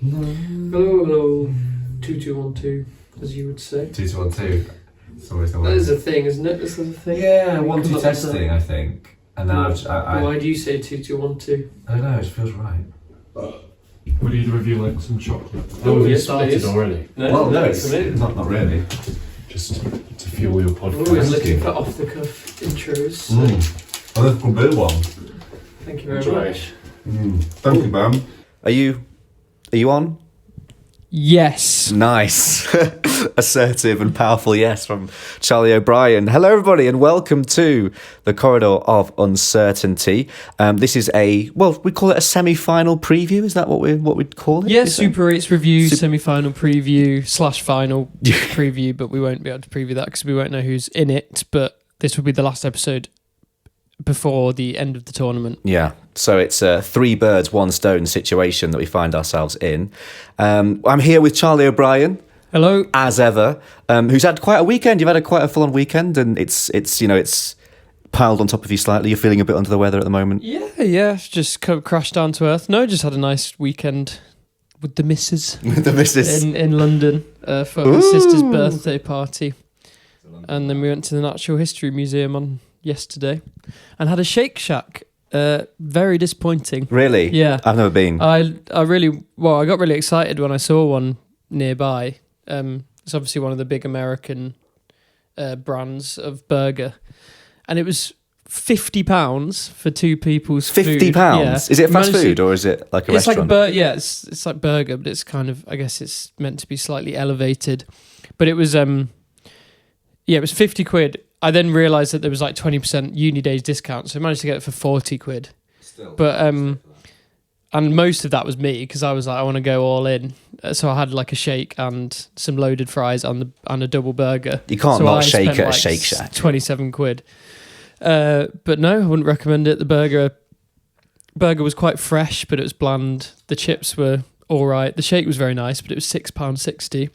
Hello, hello. 2212, as you would say. 2212. It's always the way. That is a thing, isn't it? This is a thing. Yeah, 1-2 testing, I think. And then Why do you say 2212? I don't know, it feels right. Would either of you like some chocolate? Oh, have you yes, started please. already? Well, no, it's for me. not really. Just to fuel your podcast. Always looking for off-the-cuff intros. So A little bit one. thank you very Enjoy. much. Thank you, Bam. Are you on? Yes. Nice. Assertive and powerful yes from Charlie O'Brien. Hello everybody and welcome to the Corridor of Uncertainty. This is we call it a semi-final preview. Is that what we'd call it? Yeah, Super 8's review, semi-final preview / final preview, but we won't be able to preview that because we won't know who's in it, but this will be the last episode before the end of the tournament. Yeah, so it's a 3 birds, 1 stone situation that we find ourselves in. I'm here with Charlie O'Brien. Hello. As ever, who's had quite a weekend. You've had quite a full-on weekend, and it's piled on top of you slightly. You're feeling a bit under the weather at the moment. Yeah, just crashed down to earth. No, just had a nice weekend with the missus. The missus. in London for my sister's birthday party. And then we went to the Natural History Museum on yesterday and had a Shake Shack. Very disappointing. Really? Yeah. I've never been. I got really excited when I saw one nearby. It's obviously one of the big American brands of burger, and it was £50 for 2 people's food. £50? Yeah. Is it fast food or is it like a restaurant? It's like burger, but it's kind of, I guess it's meant to be slightly elevated. But it was it was 50 quid. I then realised that there was like 20% uni days discount, so I managed to get it for 40 quid. Still. But and most of that was me because I was like, I want to go all in. So I had like a shake and some loaded fries and a double burger. You can't not shake at a Shake Shack. 27 quid. But no, I wouldn't recommend it. The burger was quite fresh, but it was bland. The chips were all right. The shake was very nice, but it was £6.60.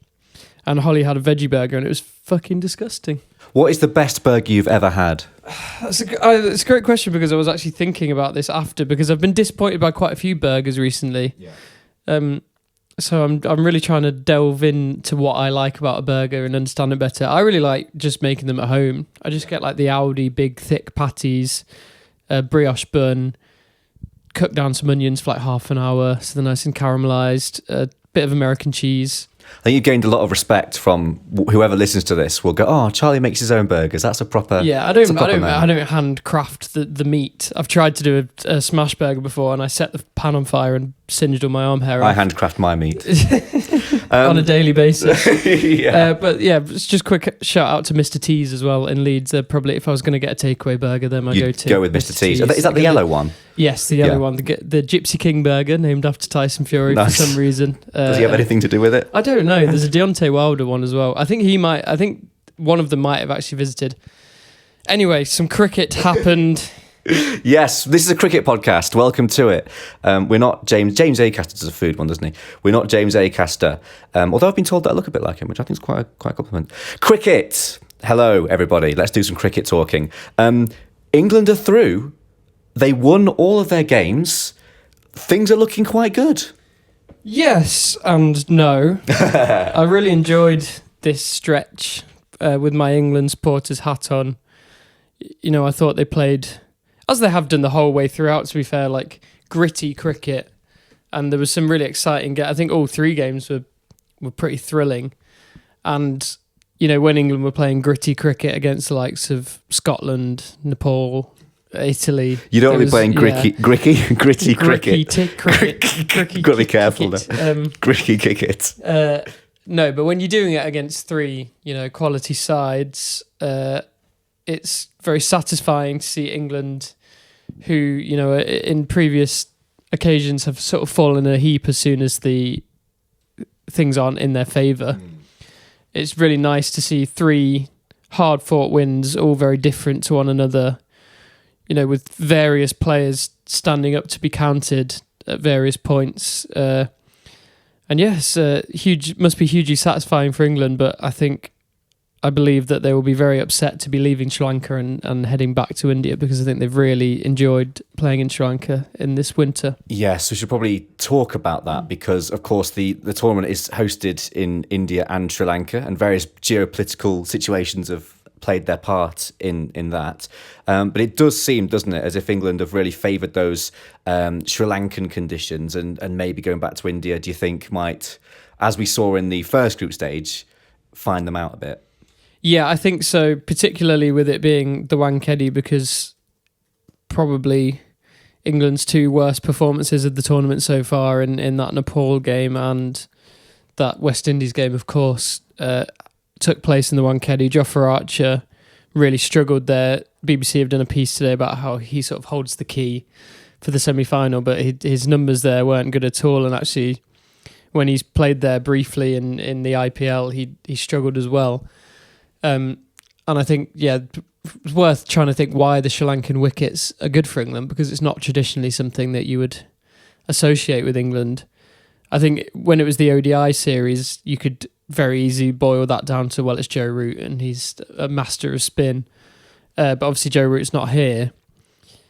And Holly had a veggie burger and it was fucking disgusting. What is the best burger you've ever had? It's a great question because I was actually thinking about this after, because I've been disappointed by quite a few burgers recently. Yeah. So I'm really trying to delve into what I like about a burger and understand it better. I really like just making them at home. I just get like the Aldi big thick patties, brioche bun, cook down some onions for like half an hour so they're nice and caramelised, a bit of American cheese. I think you've gained a lot of respect from whoever listens to this. Will go, oh, Charlie makes his own burgers. That's a proper. Yeah, I don't handcraft the meat. I've tried to do a smash burger before, and I set the pan on fire and singed all my arm hair off. I handcraft my meat on a daily basis. Yeah. But yeah, it's just quick shout out to Mr. T's as well in Leeds. Probably if I was going to get a takeaway burger, then I go with Mr. T's. Is that the yellow one? Yes, the yellow one. The Gypsy King burger, named after Tyson Fury for some reason. Does he have anything to do with it? I don't know. There's a Deontay Wilder one as well. I think one of them might have actually visited. Anyway, some cricket happened. Yes, this is a cricket podcast. Welcome to it. We're not James Acaster does a food one, doesn't he? We're not James Acaster. Although I've been told that I look a bit like him, which I think is quite a compliment. Cricket. Hello, everybody. Let's do some cricket talking. England are through. They won all of their games. Things are looking quite good. Yes and no. I really enjoyed this stretch with my England supporters hat on. You know, I thought they played, as they have done the whole way throughout, to be fair, like gritty cricket. And there was some really exciting I think all 3 games were pretty thrilling. And, you know, when England were playing gritty cricket against the likes of Scotland, Nepal, Italy. You don't want to be playing gritty cricket. Got to be careful there. Gritty cricket. No, but when you're doing it against 3, quality sides, it's very satisfying to see England, who, in previous occasions have sort of fallen in a heap as soon as the things aren't in their favour. It's really nice to see 3 hard-fought wins, all very different to one another. With various players standing up to be counted at various points. And yes, must be hugely satisfying for England, but I think I believe that they will be very upset to be leaving Sri Lanka and heading back to India, because I think they've really enjoyed playing in Sri Lanka in this winter. Yes, we should probably talk about that because, of course, the tournament is hosted in India and Sri Lanka, and various geopolitical situations have played their part in that. But it does seem, doesn't it, as if England have really favoured those Sri Lankan conditions, and maybe going back to India, do you think might, as we saw in the first group stage, find them out a bit? Yeah, I think so, particularly with it being the Wankhede, because probably England's two worst performances of the tournament so far in that Nepal game and that West Indies game, of course, took place in the Wankhede. Jofra Archer really struggled there. BBC have done a piece today about how he sort of holds the key for the semi-final, but his numbers there weren't good at all, and actually when he's played there briefly in the IPL, he struggled as well. And I think, it's worth trying to think why the Sri Lankan wickets are good for England, because it's not traditionally something that you would associate with England. I think when it was the ODI series, you could very easily boil that down to, well, it's Joe Root and he's a master of spin. But obviously Joe Root's not here.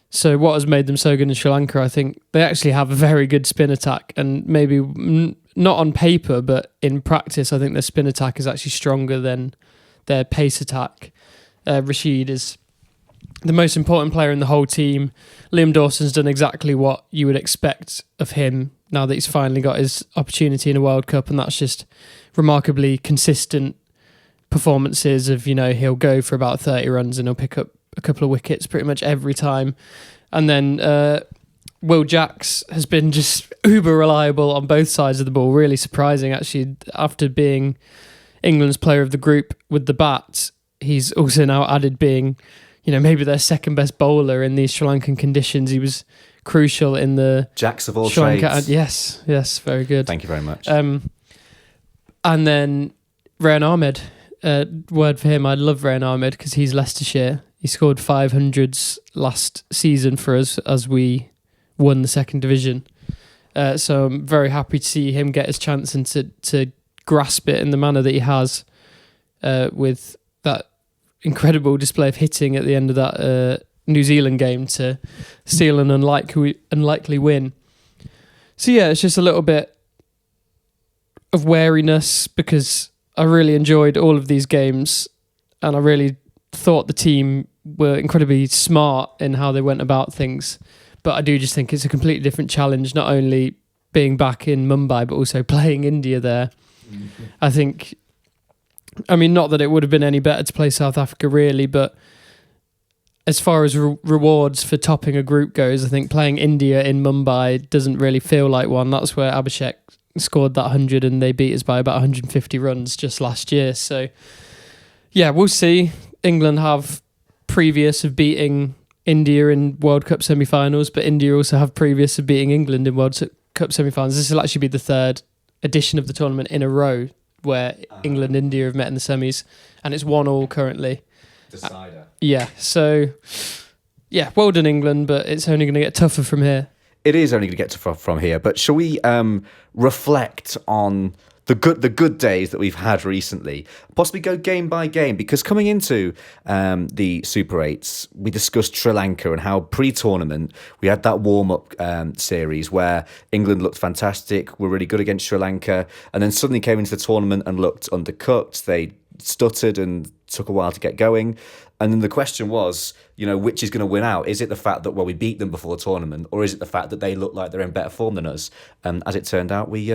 So what has made them so good in Sri Lanka, I think they actually have a very good spin attack, and maybe not on paper, but in practice, I think their spin attack is actually stronger than their pace attack. Rashid is the most important player in the whole team. Liam Dawson's done exactly what you would expect of him now that he's finally got his opportunity in a World Cup, and that's just remarkably consistent performances of, he'll go for about 30 runs and he'll pick up a couple of wickets pretty much every time. And then Will Jacks has been just uber reliable on both sides of the ball, really surprising actually. After being England's player of the group with the bat, he's also now added being, maybe their second best bowler in these Sri Lankan conditions. He was crucial in the Jacks of all Sri Lanka. trades. Yes, very good. Thank you very much. And then Rayan Ahmed, word for him, I love Rayan Ahmed because he's Leicestershire. He scored 500s last season for us as we won the second division. So I'm very happy to see him get his chance and to grasp it in the manner that he has, with that incredible display of hitting at the end of that New Zealand game to steal an unlikely win. So yeah, it's just a little bit of wariness because I really enjoyed all of these games and I really thought the team were incredibly smart in how they went about things. But I do just think it's a completely different challenge, not only being back in Mumbai, but also playing India there. Mm-hmm. I think, not that it would have been any better to play South Africa really, but as far as rewards for topping a group goes, I think playing India in Mumbai doesn't really feel like one. That's where Abhishek scored that 100 and they beat us by about 150 runs just last year. So, yeah, we'll see. England have previous of beating India in World Cup semi-finals, but India also have previous of beating England in World Cup semi-finals. This will actually be the third edition of the tournament in a row where England and India have met in the semis, and it's 1-1 currently. Decider. Yeah, so, well done England, but it's only going to get tougher from here. It is only going to get tougher from here, but shall we reflect on the good days that we've had recently, possibly go game by game, because coming into the Super 8s, we discussed Sri Lanka and how pre-tournament we had that warm-up series where England looked fantastic, were really good against Sri Lanka, and then suddenly came into the tournament and looked undercooked. They stuttered and took a while to get going. And then the question was, which is going to win out? Is it the fact that, we beat them before the tournament, or is it the fact that they look like they're in better form than us? As it turned out, we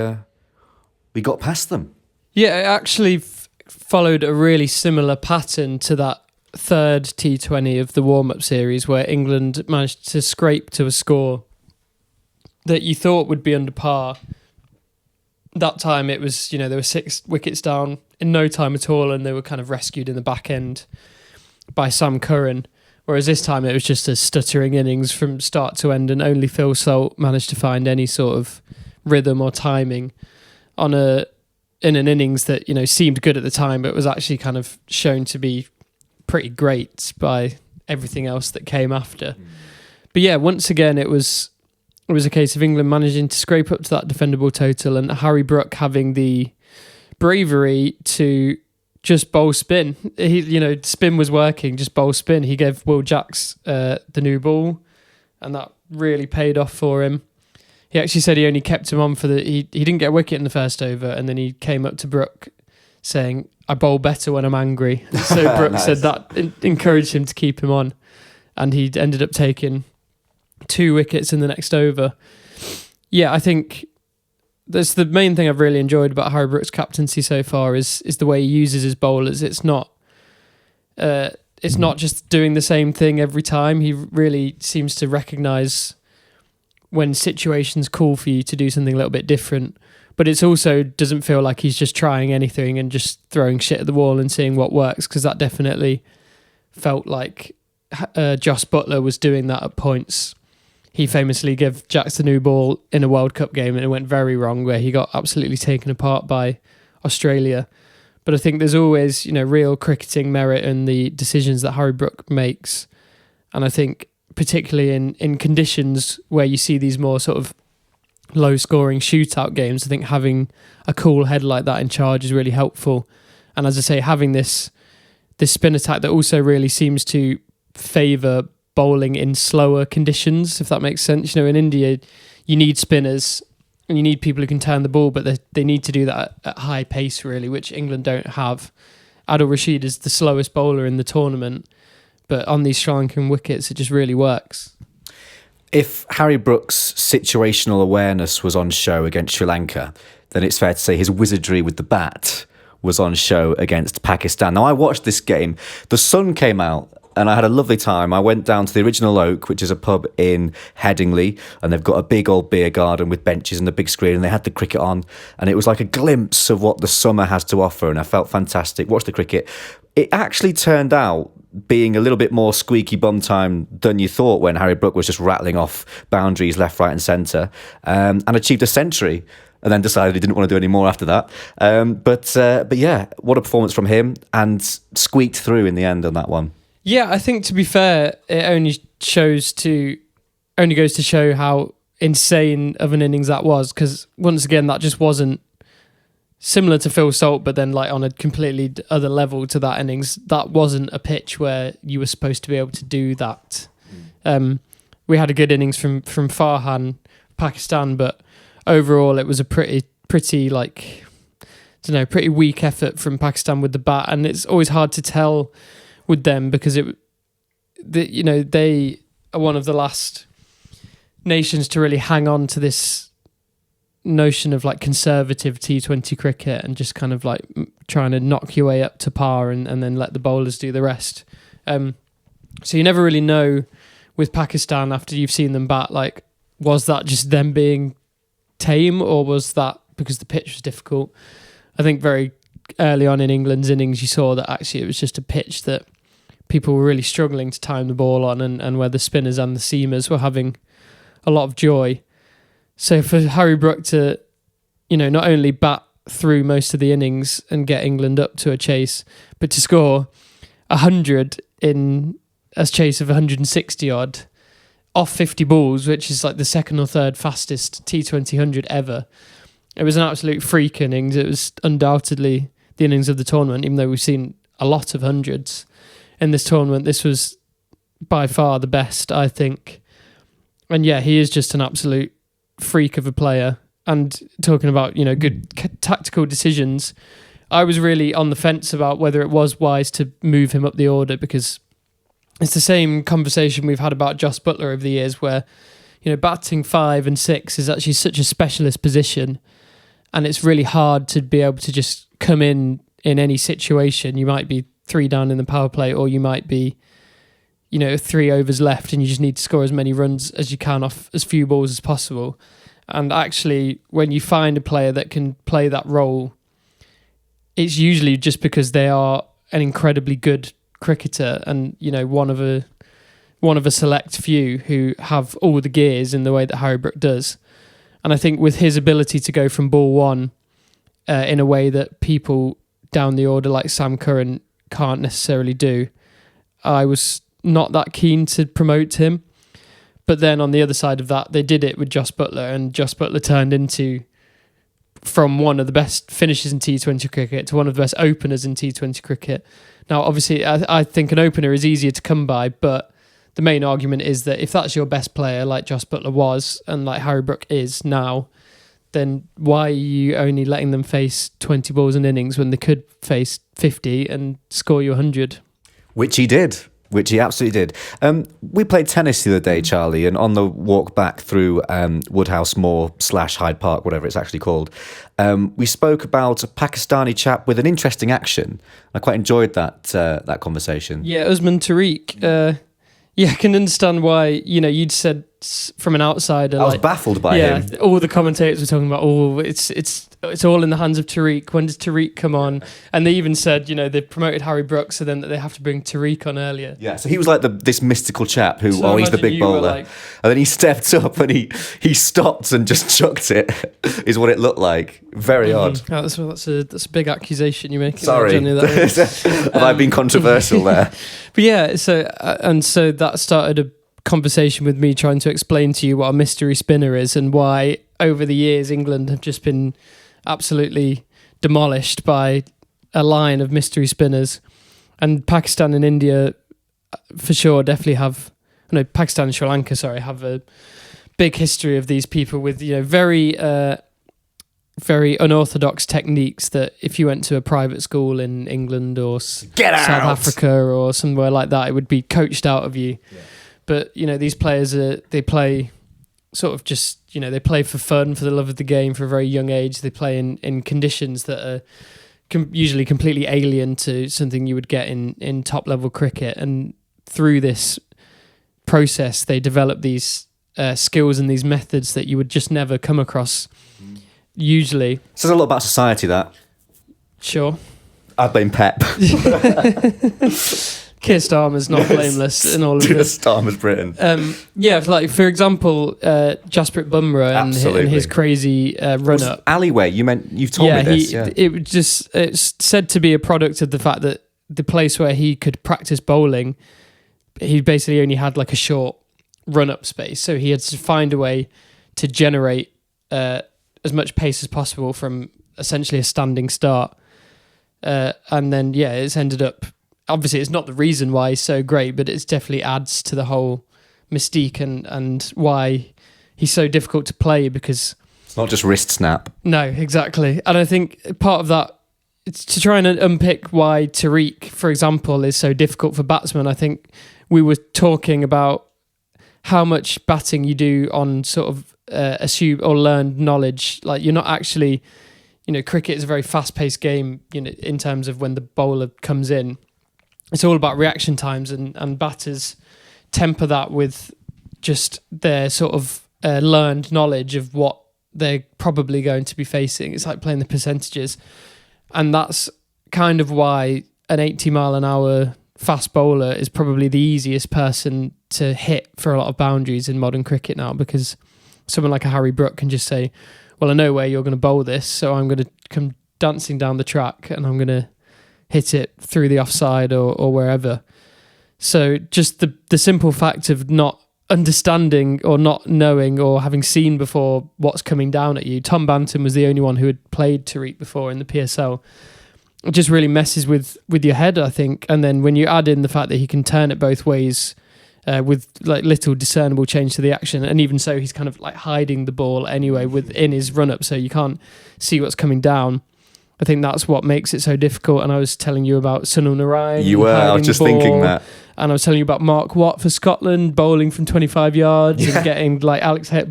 got past them. Yeah, it actually followed a really similar pattern to that third T20 of the warm-up series where England managed to scrape to a score that you thought would be under par. That time it was, there were 6 wickets down in no time at all, and they were kind of rescued in the back end by Sam Curran. Whereas this time it was just a stuttering innings from start to end, and only Phil Salt managed to find any sort of rhythm or timing in an innings that seemed good at the time, but was actually kind of shown to be pretty great by everything else that came after. But yeah, once again it was a case of England managing to scrape up to that defendable total, and Harry Brook having the bravery to just bowl spin. Spin was working, just bowl spin. He gave Will Jacks the new ball, and that really paid off for him. He actually said he only kept him on he didn't get a wicket in the first over, and then he came up to Brooke saying, "I bowl better when I'm angry." So Brooke Nice. said that encouraged him to keep him on, and he ended up taking 2 wickets in the next over. Yeah, I think that's the main thing I've really enjoyed about Harry Brooks' captaincy so far is the way he uses his bowlers. It's not just doing the same thing every time. He really seems to recognise when situations call for you to do something a little bit different. But it's also doesn't feel like he's just trying anything and just throwing shit at the wall and seeing what works, because that definitely felt like Joss Buttler was doing that at points. He famously gave Jacks the new ball in a World Cup game and it went very wrong, where he got absolutely taken apart by Australia. But I think there's always, real cricketing merit in the decisions that Harry Brook makes. And I think particularly in conditions where you see these more sort of low-scoring shootout games, I think having a cool head like that in charge is really helpful. And as I say, having this spin attack that also really seems to favour bowling in slower conditions, if that makes sense. In India, you need spinners and you need people who can turn the ball, but they need to do that at high pace, really, which England don't have. Adil Rashid is the slowest bowler in the tournament, but on these Sri Lankan wickets, it just really works. If Harry Brooks' situational awareness was on show against Sri Lanka, then it's fair to say his wizardry with the bat was on show against Pakistan. Now, I watched this game. The sun came out and I had a lovely time. I went down to the Original Oak, which is a pub in Headingley, and they've got a big old beer garden with benches and a big screen, and they had the cricket on, and it was like a glimpse of what the summer has to offer, and I felt fantastic. Watched the cricket. It actually turned out being a little bit more squeaky bum time than you thought when Harry Brook was just rattling off boundaries left, right and centre, and achieved a century, and then decided he didn't want to do any more after that. But yeah, what a performance from him, and squeaked through in the end on that one. Yeah, I think to be fair, it only goes to show how insane of an innings that was, because once again, that just wasn't similar to Phil Salt, but then like on a completely other level to that innings. That wasn't a pitch where you were supposed to be able to do that. We had a good innings from Farhan, Pakistan, but overall it was a pretty weak effort from Pakistan with the bat, and it's always hard to tell with them because they are one of the last nations to really hang on to this notion of like conservative T20 cricket and just kind of like trying to knock your way up to par and then let the bowlers do the rest. So you never really know with Pakistan after you've seen them bat, like, was that just them being tame or was that because the pitch was difficult? I think very early on in England's innings, you saw that actually it was just a pitch that people were really struggling to time the ball on and where the spinners and the seamers were having a lot of joy. So for Harry Brook to, not only bat through most of the innings and get England up to a chase, but to score 100 in a chase of 160 odd off 50 balls, which is like the second or third fastest T20 100 ever. It was an absolute freak innings. It was undoubtedly the innings of the tournament, even though we've seen a lot of hundreds in this tournament. This was by far the best, I think. And yeah, he is just an absolute freak of a player. And talking about, good tactical decisions, I was really on the fence about whether it was wise to move him up the order, because it's the same conversation we've had about Joss Buttler over the years where, batting 5 and 6 is actually such a specialist position, and it's really hard to be able to just come in any situation. You might be 3 down in the power play, or you might be, 3 overs left and you just need to score as many runs as you can off as few balls as possible. And actually, when you find a player that can play that role, it's usually just because they are an incredibly good cricketer and, one of a select few who have all the gears in the way that Harry Brook does. And I think with his ability to go from ball one in a way that people down the order like Sam Curran can't necessarily do, I was not that keen to promote him. But then on the other side of that, they did it with Joss Buttler, and Joss Buttler turned into from one of the best finishers in T20 cricket to one of the best openers in T20 cricket. Now, obviously, I think an opener is easier to come by, but the main argument is that if that's your best player, like Jos Buttler was, and like Harry Brook is now, then why are you only letting them face 20 balls in innings when they could face 50 and score you 100? Which he did. Which he absolutely did. We played tennis the other day, Charlie, and on the walk back through Woodhouse Moor / Hyde Park, whatever it's actually called, we spoke about a Pakistani chap with an interesting action. I quite enjoyed that conversation. Yeah, Usman Tariq. Yeah, I can understand why, you'd said from an outsider. I was baffled by him. Yeah, all the commentators were talking about, it's all in the hands of Tariq. When does Tariq come on? And they even said, they promoted Harry Brook, so then they have to bring Tariq on earlier. Yeah, so he was like this mystical chap who, So he's the imagine big you were bowler. like- And then he stepped up and he stopped and just chucked it, is what it looked like. Very odd. Oh, that's a big accusation you're making. Sorry. Johnny, that Have I been controversial there? But yeah, so that started a conversation with me trying to explain to you what a mystery spinner is and why over the years England have just been absolutely demolished by a line of mystery spinners, and Pakistan and India for sure definitely have. No, Pakistan and Sri Lanka, have a big history of these people with very very unorthodox techniques that if you went to a private school in England or South Africa or somewhere like that, it would be coached out of you. Yeah. But, these players, they play sort of just, they play for fun, for the love of the game, for a very young age. They play in conditions that are usually completely alien to something you would get in top-level cricket. And through this process, they develop these skills and these methods that you would just never come across usually. Says a lot about society, that. Sure. I blame Pep. Keir Starmer's not blameless in all of this. Starmer's Britain. Like for example, Jasprit Bumrah and his crazy run up alleyway. You've told me this. It's said to be a product of the fact that the place where he could practice bowling, he basically only had like a short run up space, so he had to find a way to generate as much pace as possible from essentially a standing start, and then it's ended up. Obviously, it's not the reason why he's so great, but it definitely adds to the whole mystique and why he's so difficult to play, because it's not just wrist snap. No, exactly. And I think part of that, it's to try and unpick why Tariq, for example, is so difficult for batsmen. I think we were talking about how much batting you do on sort of assumed or learned knowledge. Like you're not actually, cricket is a very fast-paced game, in terms of when the bowler comes in. It's all about reaction times, and batters temper that with just their sort of learned knowledge of what they're probably going to be facing. It's like playing the percentages. And that's kind of why an 80 mile an hour fast bowler is probably the easiest person to hit for a lot of boundaries in modern cricket now, because someone like a Harry Brook can just say, well, I know where you're going to bowl this, so I'm going to come dancing down the track and I'm going to hit it through the offside or wherever. So just the simple fact of not understanding or not knowing or having seen before what's coming down at you. Tom Banton was the only one who had played Tariq before in the PSL. It just really messes with your head, I think. And then when you add in the fact that he can turn it both ways with like little discernible change to the action, and even so he's kind of like hiding the ball anyway within his run-up, so you can't see what's coming down. I think that's what makes it so difficult. And I was telling you about Sunil Narayan. You were, I was just thinking that. And I was telling you about Mark Watt for Scotland, bowling from 25 yards and getting like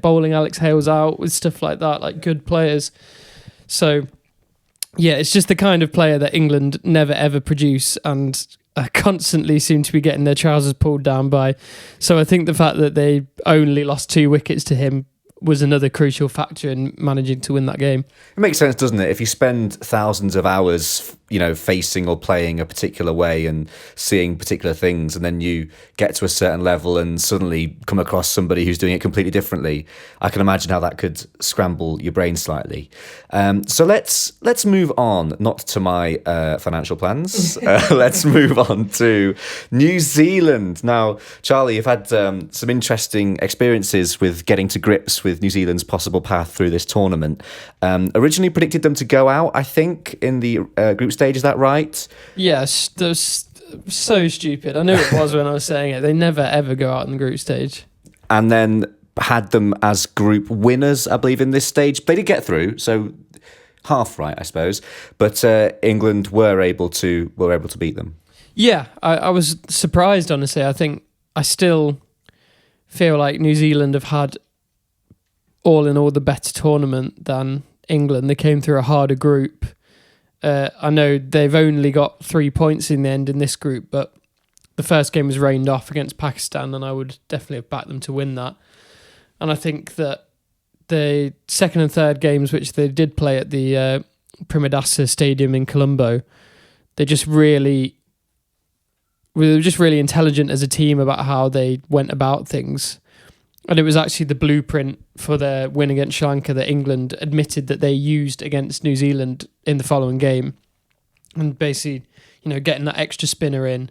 bowling Alex Hales out with stuff like that, like good players. So, yeah, it's just the kind of player that England never ever produce and constantly seem to be getting their trousers pulled down by. So I think the fact that they only lost 2 wickets to him was another crucial factor in managing to win that game. It makes sense, doesn't it? If you spend thousands of hours facing or playing a particular way and seeing particular things, and then you get to a certain level and suddenly come across somebody who's doing it completely differently. I can imagine how that could scramble your brain slightly. So let's move on, not to my financial plans. Let's move on to New Zealand. Now, Charlie, you've had some interesting experiences with getting to grips with New Zealand's possible path through this tournament. Originally predicted them to go out, I think, in the group stage. Is that right? Yes, that was so stupid. I knew it was when I was saying it. They never ever go out in the group stage. And then had them as group winners, I believe, in this stage. They did get through, so half right, I suppose. But England were able to beat them. Yeah, I was surprised, honestly. I still feel like New Zealand have had all in all the better tournament than England. They came through a harder group. I know they've only got 3 points in the end in this group, but the first game was rained off against Pakistan, and I would definitely have backed them to win that. And I think that the second and third games, which they did play at the Primadasa Stadium in Colombo, they were just really intelligent as a team about how they went about things. And it was actually the blueprint for their win against Sri Lanka that England admitted that they used against New Zealand in the following game. And basically, getting that extra spinner in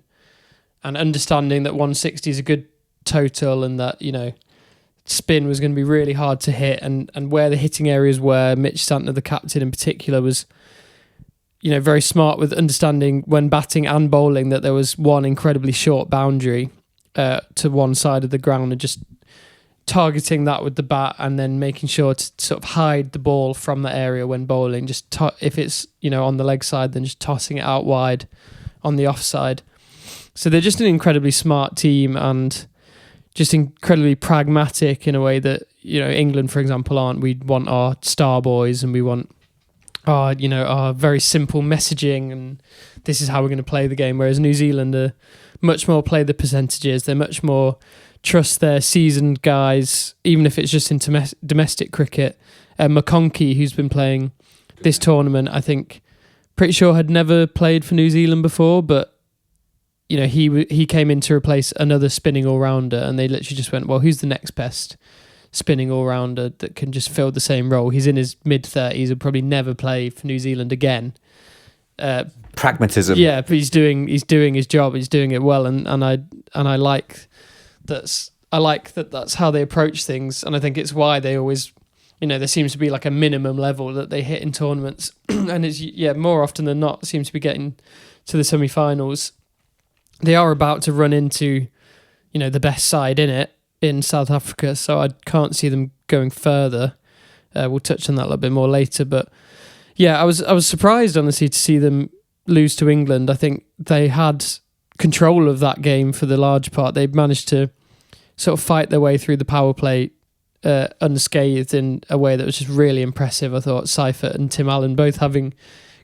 and understanding that 160 is a good total and that, spin was going to be really hard to hit and where the hitting areas were. Mitch Santner, the captain in particular, was, very smart with understanding when batting and bowling that there was one incredibly short boundary to one side of the ground and just targeting that with the bat and then making sure to sort of hide the ball from the area when bowling. Just if it's on the leg side, then just tossing it out wide on the offside. So they're just an incredibly smart team and just incredibly pragmatic in a way that England, for example, aren't. We want our star boys and we want our very simple messaging and this is how we're going to play the game. Whereas New Zealand are much more play the percentages. They're much more trust their seasoned guys, even if it's just in domestic cricket. McConkey, who's been playing this tournament, I think, pretty sure had never played for New Zealand before, but he came in to replace another spinning all-rounder, and they literally just went, well, who's the next best spinning all-rounder that can just fill the same role? He's in his mid-30s, will probably never play for New Zealand again. Pragmatism. Yeah, but he's doing his job. He's doing it well, and I like that. I like that that's how they approach things, and I think it's why they always, there seems to be like a minimum level that they hit in tournaments, and it's more often than not seems to be getting to the semi-finals. They are about to run into, the best side in it in South Africa, so I can't see them going further. We'll touch on that a little bit more later, but yeah, I was surprised honestly to see them lose to England. I think they had control of that game for the large part. They managed to sort of fight their way through the power play unscathed in a way that was just really impressive. I thought Seifert and Tim Allen both having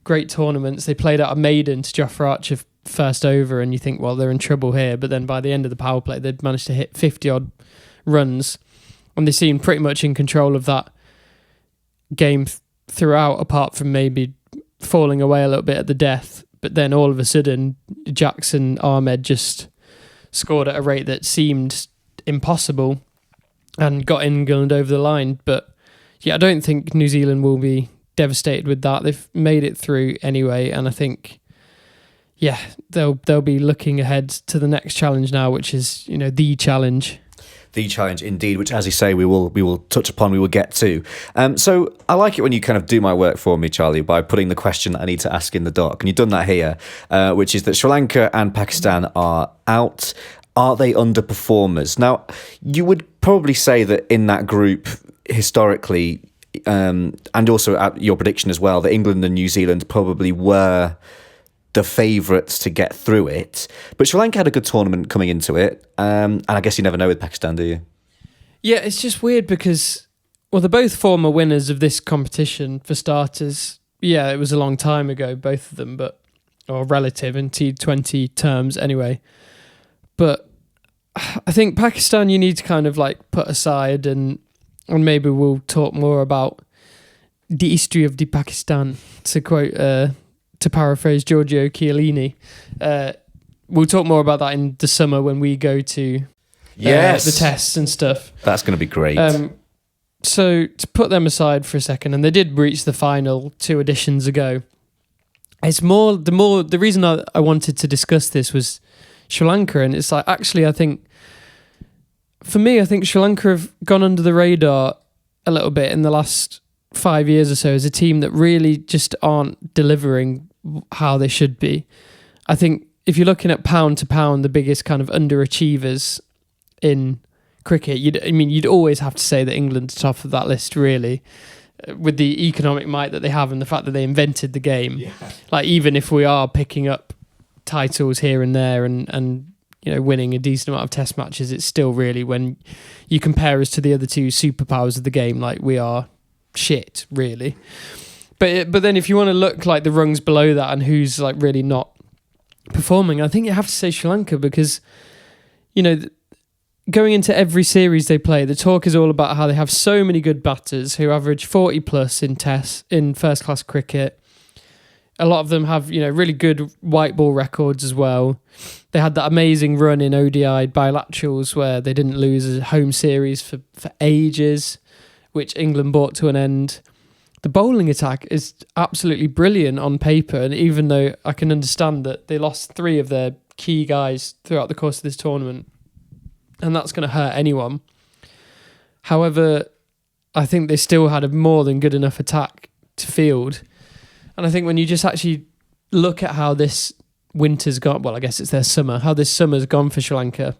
great tournaments. They played out a maiden to Jofra Archer first over, and you think, well, they're in trouble here. But then by the end of the power play, they'd managed to hit 50-odd runs, and they seemed pretty much in control of that game throughout, apart from maybe falling away a little bit at the death. But then all of a sudden, Jackson Ahmed just scored at a rate that seemed impossible and got England over the line. But yeah, I don't think New Zealand will be devastated with that. They've made it through anyway, and I think they'll be looking ahead to the next challenge now, which is the challenge. The challenge indeed, which, as you say, we will touch upon, we will get to. So I like it when you kind of do my work for me, Charlie, by putting the question that I need to ask in the doc. And you've done that here, which is that Sri Lanka and Pakistan are out. Are they underperformers? Now, you would probably say that in that group, historically, and also at your prediction as well, that England and New Zealand probably were the favourites to get through it. But Sri Lanka had a good tournament coming into it. And I guess you never know with Pakistan, do you? Yeah, it's just weird because, well, they're both former winners of this competition, for starters. Yeah, it was a long time ago, both of them, or relative in T20 terms anyway. But I think Pakistan you need to kind of like put aside, and maybe we'll talk more about the history of the Pakistan, to quote to paraphrase Giorgio Chiellini. We'll talk more about that in the summer when we go to the tests and stuff. That's going to be great. So to put them aside for a second, and they did reach the final 2 editions ago. It's the reason I wanted to discuss this was Sri Lanka, and it's like, actually, I think Sri Lanka have gone under the radar a little bit in the last 5 years or so as a team that really just aren't delivering how they should be. I think if you're looking at pound to pound, the biggest kind of underachievers in cricket, you'd always have to say that England's top of that list, really, with the economic might that they have and the fact that they invented the game. Yeah. Like, even if we are picking up titles here and there and winning a decent amount of test matches, it's still really, when you compare us to the other 2 superpowers of the game, like, we are shit, really. But then if you want to look like the rungs below that and who's like really not performing, I think you have to say Sri Lanka, because going into every series they play, the talk is all about how they have so many good batters who average 40 plus in tests in first class cricket. A lot of them have really good white ball records as well. They had that amazing run in ODI bilaterals where they didn't lose a home series for ages, which England brought to an end. The bowling attack is absolutely brilliant on paper, and even though I can understand that they lost 3 of their key guys throughout the course of this tournament, and that's going to hurt anyone. However, I think they still had a more than good enough attack to field. And I think when you just actually look at how this winter's gone, well, I guess it's their summer, how this summer's gone for Sri Lanka,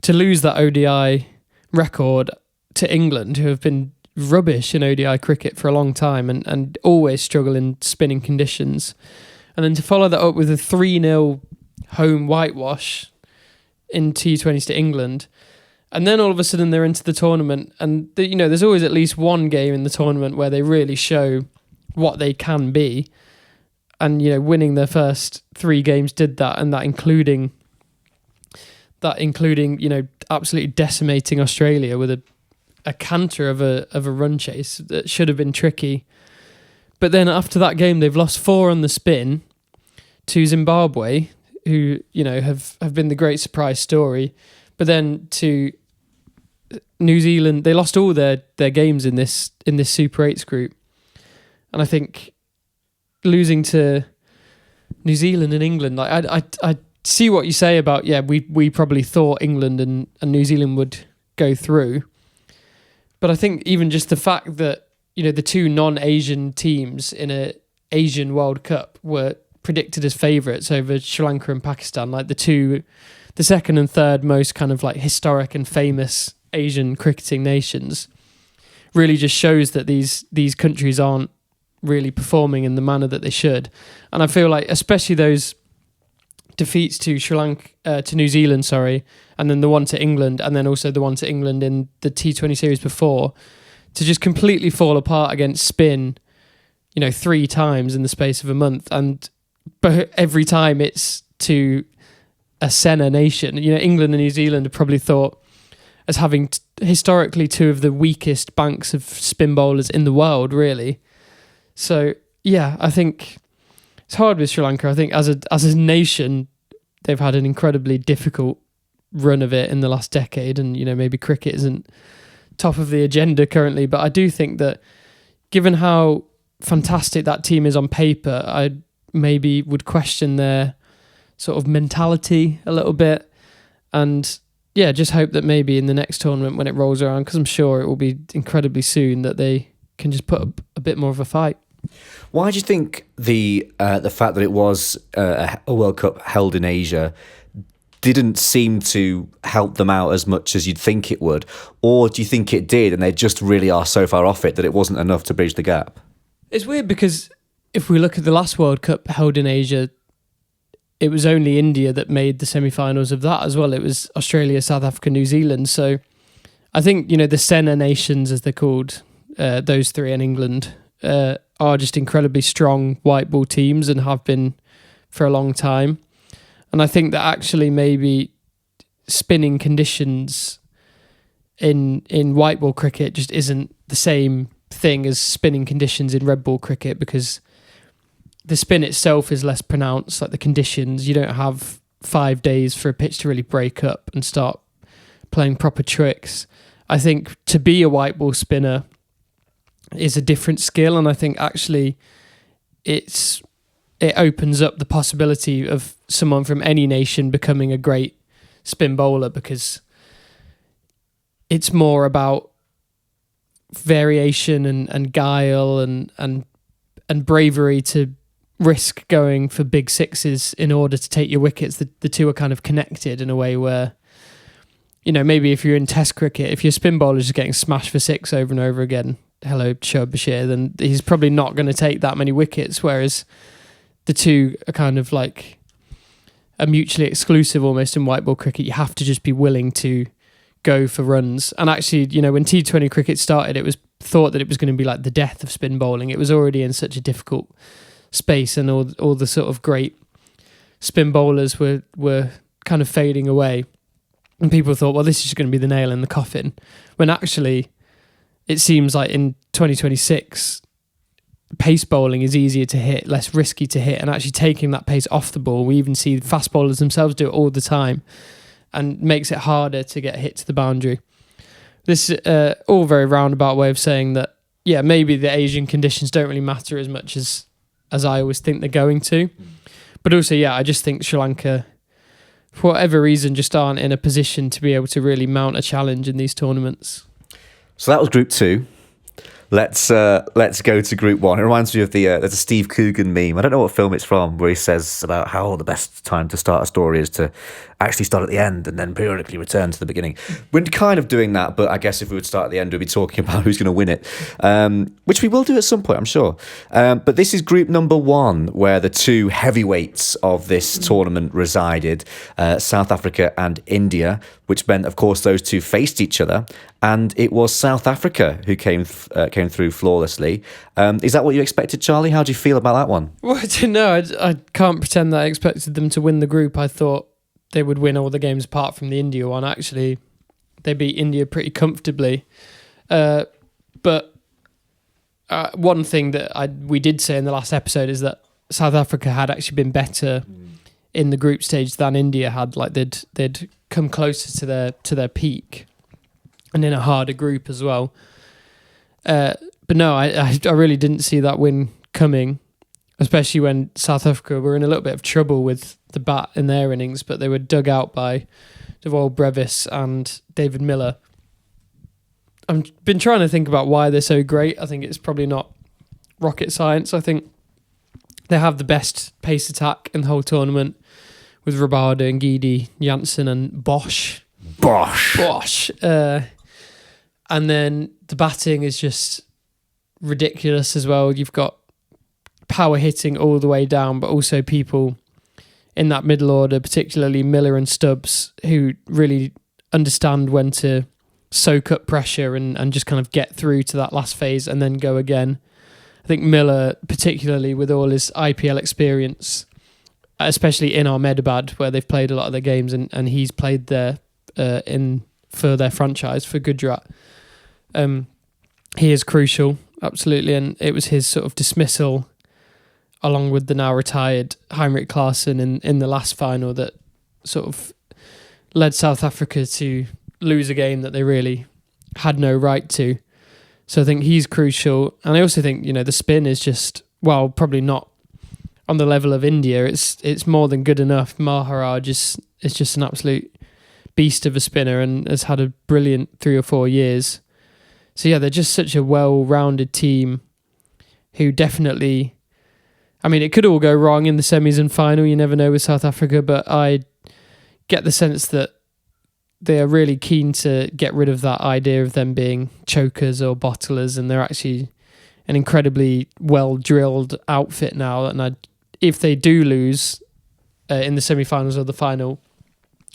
to lose that ODI record to England, who have been rubbish in ODI cricket for a long time and always struggle in spinning conditions, and then to follow that up with a 3-0 home whitewash in T20s to England, and then all of a sudden they're into the tournament, and there's always at least one game in the tournament where they really show what they can be, and winning their first 3 games did that, and that including absolutely decimating Australia with a canter of a run chase that should have been tricky. But then after that game, they've lost 4 on the spin to Zimbabwe, who have been the great surprise story. But then to New Zealand, they lost all their games in this Super 8s group. And I think losing to New Zealand and England, like I see what you say about, we probably thought England and New Zealand would go through. But I think even just the fact that, the 2 non-Asian teams in a Asian World Cup were predicted as favourites over Sri Lanka and Pakistan, like the second and third most kind of like historic and famous Asian cricketing nations, really just shows that these countries aren't really performing in the manner that they should. And I feel like, especially those defeats to to New Zealand, and then the one to England, and then also the one to England in the T20 series before, to just completely fall apart against spin, 3 times in the space of a month, but every time it's to a Senna nation. England and New Zealand are probably thought as having historically 2 of the weakest banks of spin bowlers in the world, really. So yeah, I think it's hard with Sri Lanka. I think as a nation, they've had an incredibly difficult run of it in the last decade, and maybe cricket isn't top of the agenda currently, but I do think that given how fantastic that team is on paper, I maybe would question their sort of mentality a little bit, and just hope that maybe in the next tournament when it rolls around, because I'm sure it will be incredibly soon, that they can just put up a bit more of a fight. Why do you think the fact that it was a World Cup held in Asia didn't seem to help them out as much as you'd think it would? Or do you think it did and they just really are so far off it that it wasn't enough to bridge the gap? It's weird because if we look at the last World Cup held in Asia, it was only India that made the semi-finals of that as well. It was Australia, South Africa, New Zealand. So I think, the Senna nations, as they're called, those 3 and England, are just incredibly strong white ball teams and have been for a long time. And I think that actually maybe spinning conditions in white ball cricket just isn't the same thing as spinning conditions in red ball cricket, because the spin itself is less pronounced, like the conditions. You don't have 5 days for a pitch to really break up and start playing proper tricks. I think to be a white ball spinner is a different skill, and I think actually it opens up the possibility of someone from any nation becoming a great spin bowler, because it's more about variation and guile and bravery to risk going for big sixes in order to take your wickets. The two are kind of connected in a way where, you know, maybe if you're in Test cricket, if your spin bowler is just getting smashed for six over and over again, hello Shoaib Bashir, then he's probably not going to take that many wickets, whereas the two are kind of like a mutually exclusive almost in white ball cricket. You have to just be willing to go for runs. And actually, you know, when T20 cricket started, it was thought that it was going to be like the death of spin bowling. It was already in such a difficult space, and all the sort of great spin bowlers were kind of fading away. And people thought, well, this is just going to be the nail in the coffin. When actually, it seems like in 2026, pace bowling is easier to hit, less risky to hit, and actually taking that pace off the ball. We even see fast bowlers themselves do it all the time, and makes it harder to get hit to the boundary. This is all very roundabout way of saying that, yeah, maybe the Asian conditions don't really matter as much as I always think they're going to. But also, yeah, I just think Sri Lanka, for whatever reason, just aren't in a position to be able to really mount a challenge in these tournaments. So that was Group 2. Let's go to Group 1. It reminds me of there's a Steve Coogan meme. I don't know what film it's from, where he says about how the best time to start a story is to actually start at the end and then periodically return to the beginning. We're kind of doing that, but I guess if we would start at the end, we'd be talking about who's going to win it, which we will do at some point, I'm sure. But this is Group number 1, where the two heavyweights of this tournament resided, South Africa and India, which meant, of course, those two faced each other, and it was South Africa who came through flawlessly. Is that what you expected, Charlie? How do you feel about that one? Well, I don't know. I can't pretend that I expected them to win the group. I thought they would win all the games apart from the India one. Actually, they beat India pretty comfortably. But one thing that we did say in the last episode is that South Africa had actually been better in the group stage than India had. Like they'd come closer to their peak, and in a harder group as well. But no, I really didn't see that win coming, especially when South Africa were in a little bit of trouble with the bat in their innings, but they were dug out by Deval Brevis and David Miller. I've been trying to think about why they're so great. I think it's probably not rocket science. I think they have the best pace attack in the whole tournament with Rabada and Gidi, Janssen and Bosch. And then the batting is just ridiculous as well. You've got power hitting all the way down, but also people in that middle order, particularly Miller and Stubbs, who really understand when to soak up pressure and just kind of get through to that last phase and then go again. I think Miller, particularly with all his IPL experience, especially in Ahmedabad, where they've played a lot of their games, and he's played there for their franchise, for Gujarat. He is crucial, absolutely, and it was his sort of dismissal, along with the now retired Heinrich Klaassen in the last final, that sort of led South Africa to lose a game that they really had no right to. So I think he's crucial, and I also think, you know, the spin is just, well, probably not on the level of India. It's more than good enough. Maharaj is just an absolute beast of a spinner and has had a brilliant 3 or 4 years. So yeah, they're just such a well-rounded team who definitely, I mean, it could all go wrong in the semis and final. You never know with South Africa, but I get the sense that they are really keen to get rid of that idea of them being chokers or bottlers, and they're actually an incredibly well-drilled outfit now. And if they do lose in the semi-finals or the final,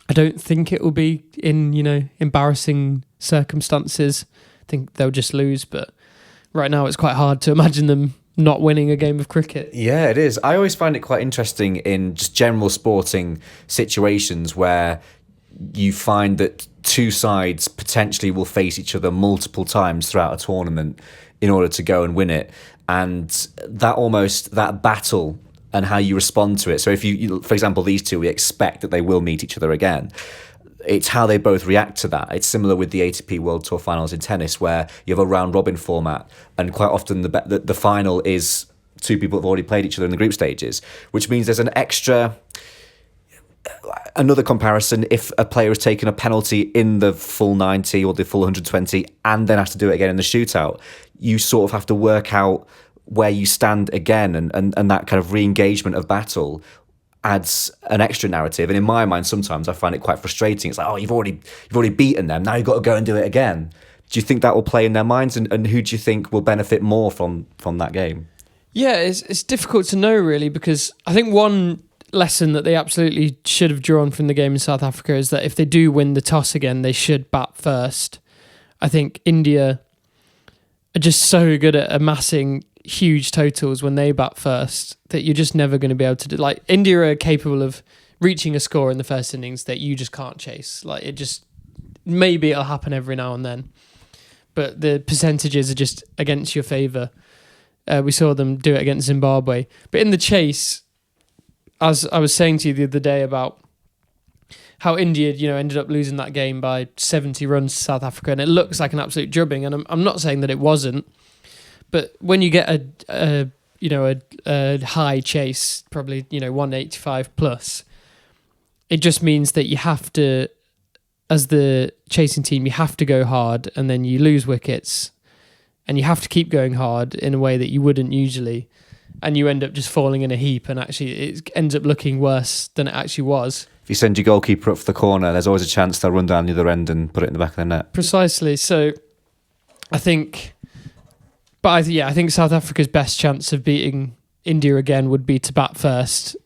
I don't think it will be in, you know, embarrassing circumstances. I think they'll just lose, but right now it's quite hard to imagine them not winning a game of cricket. Yeah, it is. I always find it quite interesting in just general sporting situations where you find that two sides potentially will face each other multiple times throughout a tournament in order to go and win it. and that battle and how you respond to it. So if you, for example, these two, we expect that they will meet each other again. It's how they both react to that. It's similar with the ATP World Tour finals in tennis, where you have a round robin format, and quite often the final is two people who have already played each other in the group stages, which means there's another comparison. If a player has taken a penalty in the full 90 or the full 120 and then has to do it again in the shootout, you sort of have to work out where you stand again, and that kind of re-engagement of battle adds an extra narrative. And in my mind, sometimes I find it quite frustrating. It's like, oh, you've already beaten them, now you've got to go and do it again. Do you think that will play in their minds, and who do you think will benefit more from that game? Yeah, it's difficult to know, really, because I think one lesson that they absolutely should have drawn from the game in South Africa is that if they do win the toss again, they should bat first. I think India are just so good at amassing huge totals when they bat first that you're just never going to be able to do. Like, India are capable of reaching a score in the first innings that you just can't chase. Like, maybe it'll happen every now and then, but the percentages are just against your favour. We saw them do it against Zimbabwe. But in the chase, as I was saying to you the other day about how India, ended up losing that game by 70 runs to South Africa, and it looks like an absolute drubbing, and I'm not saying that it wasn't, but when you get a high chase, probably 185 plus, it just means that you have to, as the chasing team, you have to go hard, and then you lose wickets, and you have to keep going hard in a way that you wouldn't usually, and you end up just falling in a heap, and actually it ends up looking worse than it actually was. If you send your goalkeeper up for the corner, there's always a chance they'll run down the other end and put it in the back of the net. Precisely. So I think South Africa's best chance of beating India again would be to bat first.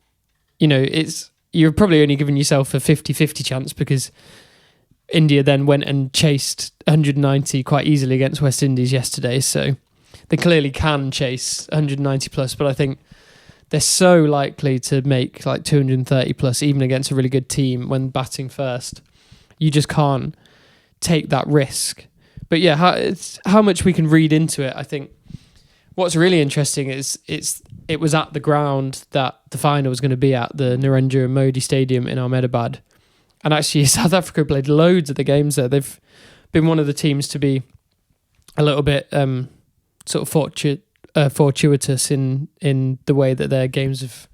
You're probably only giving yourself a 50-50 chance, because India then went and chased 190 quite easily against West Indies yesterday, so they clearly can chase 190 plus, but I think they're so likely to make like 230 plus even against a really good team when batting first. You just can't take that risk. But yeah, it's how much we can read into it. I think what's really interesting is it was at the ground that the final was going to be at, the Narendra Modi Stadium in Ahmedabad. And actually, South Africa played loads of the games there. They've been one of the teams to be a little bit sort of fortuitous in the way that their games have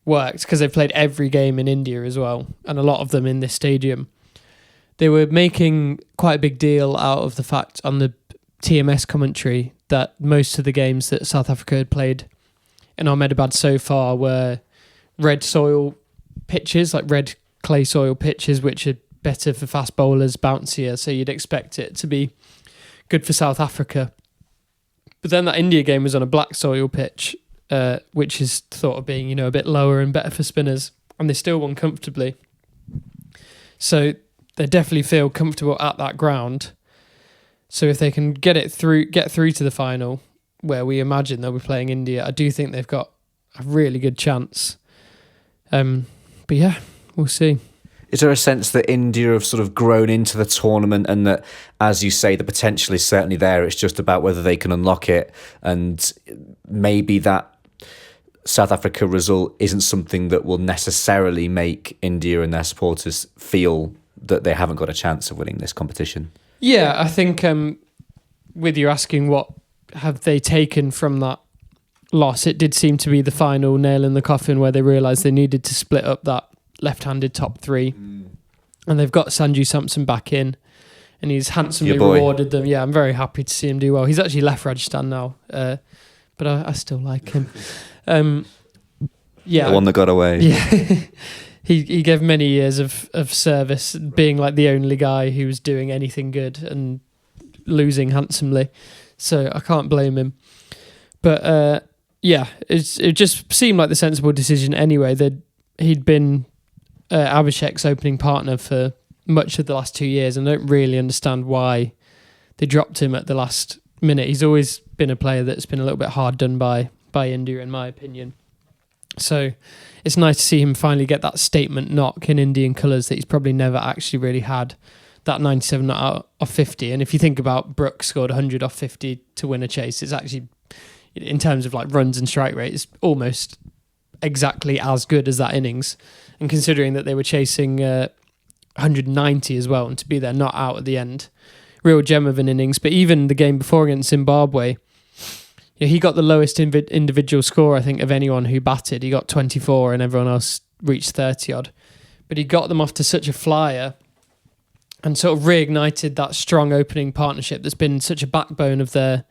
worked, because they've played every game in India as well, and a lot of them in this stadium. They were making quite a big deal out of the fact on the TMS commentary that most of the games that South Africa had played in Ahmedabad so far were red soil pitches, like red clay soil pitches, which are better for fast bowlers, bouncier, so you'd expect it to be good for South Africa. But then that India game was on a black soil pitch, which is thought of being, a bit lower and better for spinners, and they still won comfortably. So they definitely feel comfortable at that ground. So if they can get through to the final, where we imagine they'll be playing India, I do think they've got a really good chance. But yeah, we'll see. Is there a sense that India have sort of grown into the tournament, and that, as you say, the potential is certainly there? It's just about whether they can unlock it, and maybe that South Africa result isn't something that will necessarily make India and their supporters feel that they haven't got a chance of winning this competition? Yeah, I think with you asking what have they taken from that loss, it did seem to be the final nail in the coffin, where they realised they needed to split up that left-handed top three, and they've got Sanju Samson back in, and he's handsomely rewarded them. Yeah, I'm very happy to see him do well. He's actually left Rajasthan now, but I still like him. The one that got away. Yeah, he gave many years of service, being like the only guy who was doing anything good and losing handsomely. So I can't blame him. But it just seemed like the sensible decision anyway. He'd been Abhishek's opening partner for much of the last 2 years, and I don't really understand why they dropped him at the last minute. He's always been a player that's been a little bit hard done by India, in my opinion. So it's nice to see him finally get that statement knock in Indian colours that he's probably never actually really had, that 97 out of 50. And if you think about Brooks scored 100 off 50 to win a chase, it's actually, in terms of like runs and strike rate, is almost exactly as good as that innings. And considering that they were chasing 190 as well, and to be there not out at the end, real gem of an innings. But even the game before against Zimbabwe, he got the lowest individual score, I think, of anyone who batted. He got 24 and everyone else reached 30 odd. But he got them off to such a flyer and sort of reignited that strong opening partnership that's been such a backbone of their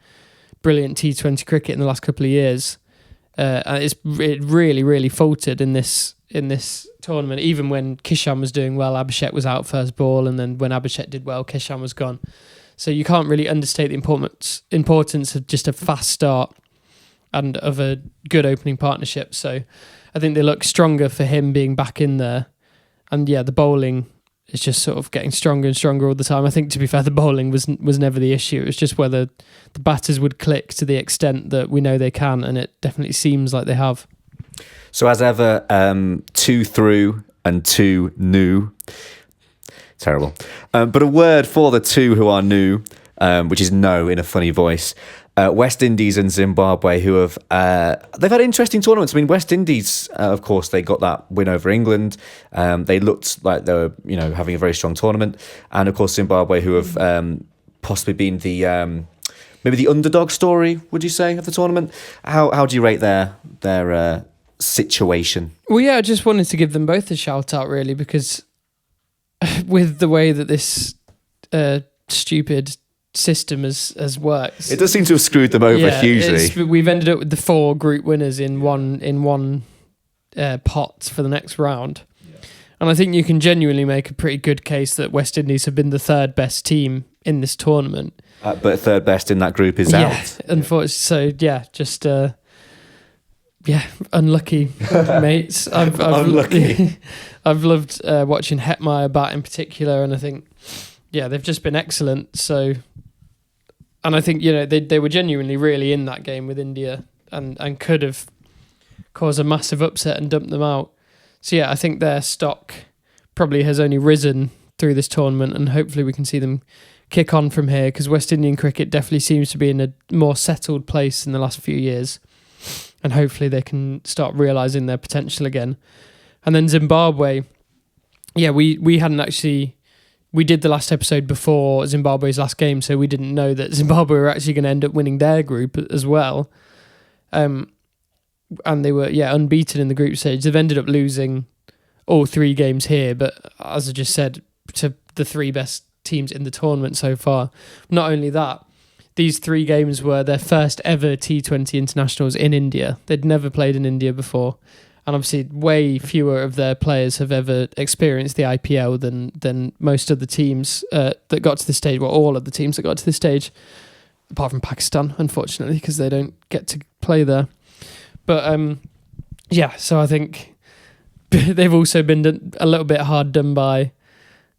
brilliant T20 cricket in the last couple of years. And it really, really faltered in this tournament. Even when Kishan was doing well, Abhishek was out first ball, and then when Abhishek did well, Kishan was gone. So you can't really understate the importance of just a fast start and of a good opening partnership. So I think they look stronger for him being back in there. And yeah, the bowling is just sort of getting stronger and stronger all the time. I think, to be fair, the bowling was never the issue. It was just whether the batters would click to the extent that we know they can, and it definitely seems like they have. So as ever, 2 through and 2 new. Terrible. But a word for the 2 who are new, which is no in a funny voice. West Indies and Zimbabwe, who have they've had interesting tournaments. I mean, West Indies, of course, they got that win over England. They looked like they were, having a very strong tournament, and of course Zimbabwe, who have possibly been the maybe the underdog story, would you say, of the tournament? How do you rate their situation? Well, yeah, I just wanted to give them both a shout out, really, because with the way that this stupid system has worked, it does seem to have screwed them over hugely. We've ended up with the 4 group winners in one pot for the next round. And I think you can genuinely make a pretty good case that West Indies have been the 3rd best team in this tournament. But 3rd best in that group is out. Unfortunately. So yeah, just unlucky mates. Unlucky. I've loved watching Hetmeyer bat in particular, and I think they've just been excellent. So, and I think they were genuinely really in that game with India and could have caused a massive upset and dumped them out. So yeah, I think their stock probably has only risen through this tournament, and hopefully we can see them kick on from here, because West Indian cricket definitely seems to be in a more settled place in the last few years, and hopefully they can start realising their potential again. And then Zimbabwe, we hadn't actually, we did the last episode before Zimbabwe's last game, so we didn't know that Zimbabwe were actually going to end up winning their group as well. And they were unbeaten in the group stage. They've ended up losing all 3 games here, but as I just said, to the 3 best teams in the tournament so far. Not only that, these 3 games were their first ever T20 internationals in India. They'd never played in India before, and obviously way fewer of their players have ever experienced the IPL than most of the teams that got to this stage, well, all of the teams that got to this stage, apart from Pakistan, unfortunately, because they don't get to play there. But so I think they've also been a little bit hard done by,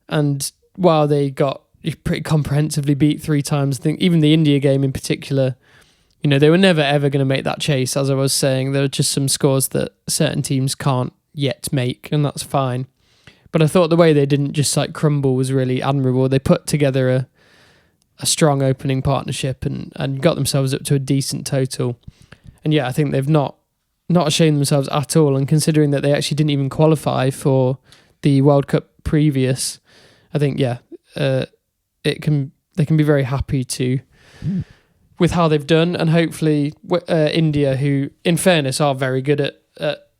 and while they got pretty comprehensively beat 3 times, I think even the India game in particular, they were never ever going to make that chase. As I was saying, there are just some scores that certain teams can't yet make, and that's fine. But I thought the way they didn't just crumble was really admirable. They put together a strong opening partnership and got themselves up to a decent total. And yeah, I think they've not ashamed themselves at all. And considering that they actually didn't even qualify for the World Cup previous, I think they can be very happy with how they've done, and hopefully India, who in fairness are very good at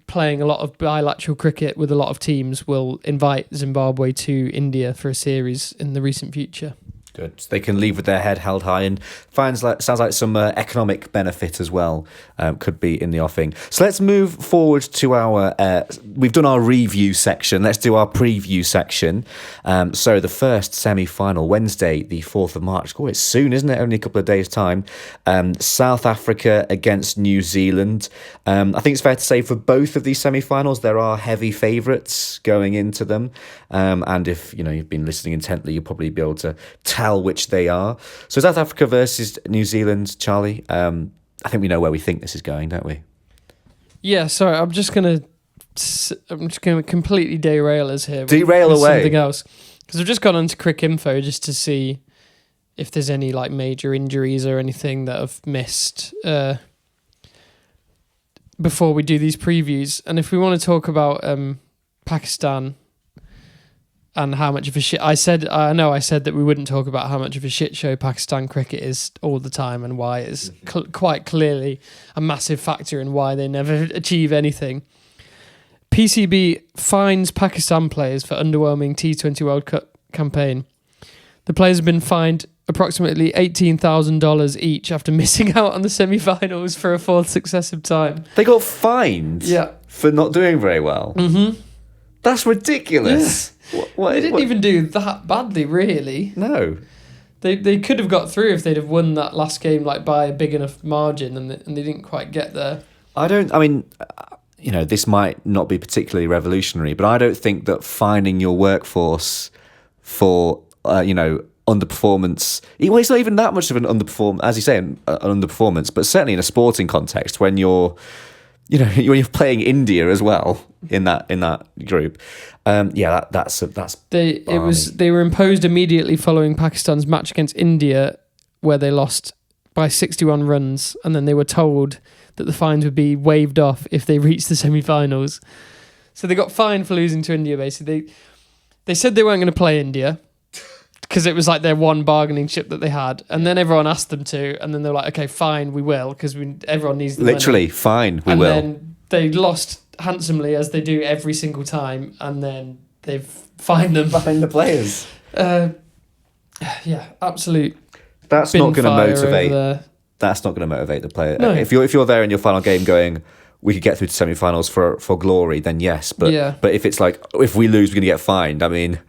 playing a lot of bilateral cricket with a lot of teams, will invite Zimbabwe to India for a series in the recent future. Good. So they can leave with their head held high, and sounds like some economic benefit as well could be in the offing. So let's move forward to our. We've done our review section. Let's do our preview section. So the first semi-final, Wednesday, the 4th of March. Oh, it's soon, isn't it? Only a couple of days' time. South Africa against New Zealand. I think it's fair to say for both of these semi-finals, there are heavy favourites going into them. And if you've been listening intently, you'll probably be able to tell which they are. So South Africa versus New Zealand, Charlie. I think we know where we think this is going, don't we? Yeah, sorry, I'm just gonna completely derail us here. Derail with away. Something else, because I've just gone onto Crick Info just to see if there's any like major injuries or anything that I've missed before we do these previews. And if we want to talk about Pakistan and how much of a shit... I know I said that we wouldn't talk about how much of a shit show Pakistan cricket is all the time and why it's quite clearly a massive factor in why they never achieve anything. PCB fines Pakistan players for underwhelming T20 World Cup campaign. The players have been fined approximately $18,000 each after missing out on the semi-finals for a fourth successive time. They got fined for not doing very well. Mm-hmm. That's ridiculous. Yeah. They didn't even do that badly, really. No. They could have got through if they'd have won that last game like by a big enough margin, and they didn't quite get there. This might not be particularly revolutionary, but I don't think that fining your workforce for, underperformance... Well, it's not even that much of an underperformance, as you say, an underperformance, but certainly in a sporting context, when you're playing India as well in that group. That's they were imposed immediately following Pakistan's match against India, where they lost by 61 runs, and then they were told that the fines would be waived off if they reached the semi-finals. So they got fined for losing to India, basically. They said they weren't going to play India because it was like their one bargaining chip that they had, and then everyone asked them to, and then they were like, okay, fine, we will, because everyone needs the literally money. Fine, we will. And then they lost handsomely, as they do every single time, and then they've fined them. Fined the players. Absolute. That's not going to motivate. There. That's not going to motivate the player. No. If you're there in your final game going, we could get through to semi-finals for glory, then yes. But if it's like, if we lose, we're going to get fined. I mean,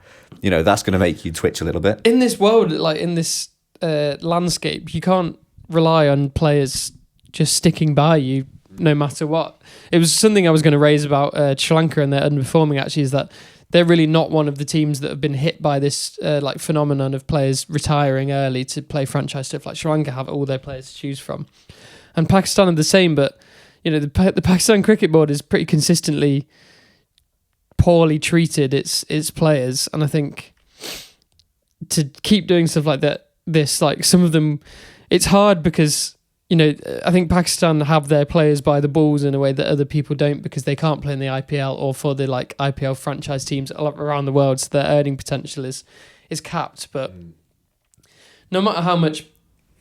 that's going to make you twitch a little bit. In this world, like in this landscape, you can't rely on players just sticking by you no matter what. It was something I was going to raise about Sri Lanka and their underperforming, actually, is that they're really not one of the teams that have been hit by this phenomenon of players retiring early to play franchise stuff. Like Sri Lanka have all their players to choose from. And Pakistan are the same, but the Pakistan Cricket Board is pretty consistently poorly treated its players, and I think to keep doing stuff like this, like some of them, it's hard because I think Pakistan have their players by the balls in a way that other people don't, because they can't play in the IPL or for the like IPL franchise teams around the world, so their earning potential is capped. But no matter how much,